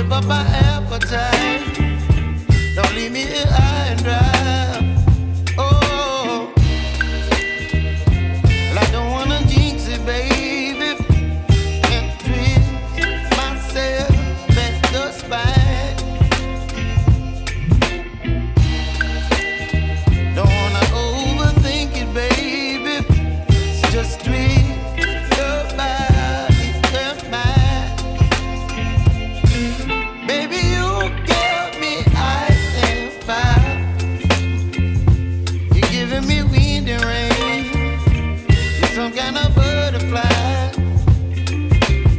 whip up my appetite. Don't leave me here high and dry. Oh, well, I don't wanna jinx it, baby, and twist myself at the spine. Don't wanna overthink it, baby. It's just twist your body and mine. Baby, you give me ice and fire. You're giving me wind and rain. You're some kind of butterfly.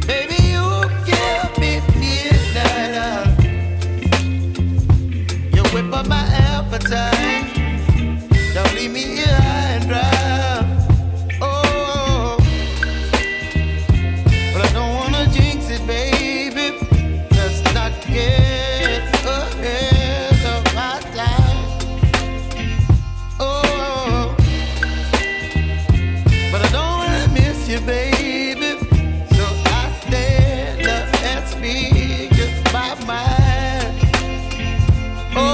Baby, you give me midnight. You whip up my appetite. Don't leave me here high and dry. Oh, but I don't wanna jinx it, baby. Let's not get ahead of my time. Oh, but I don't wanna miss you, baby. So I stand up and speak my mind. Oh.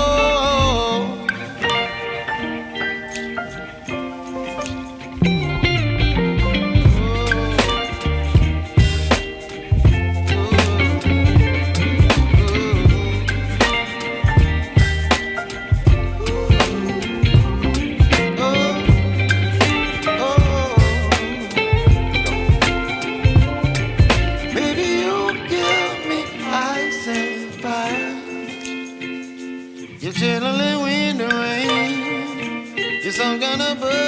Baby, you give me ice and fire. You're chilling wind and rain. You're some kind of bird.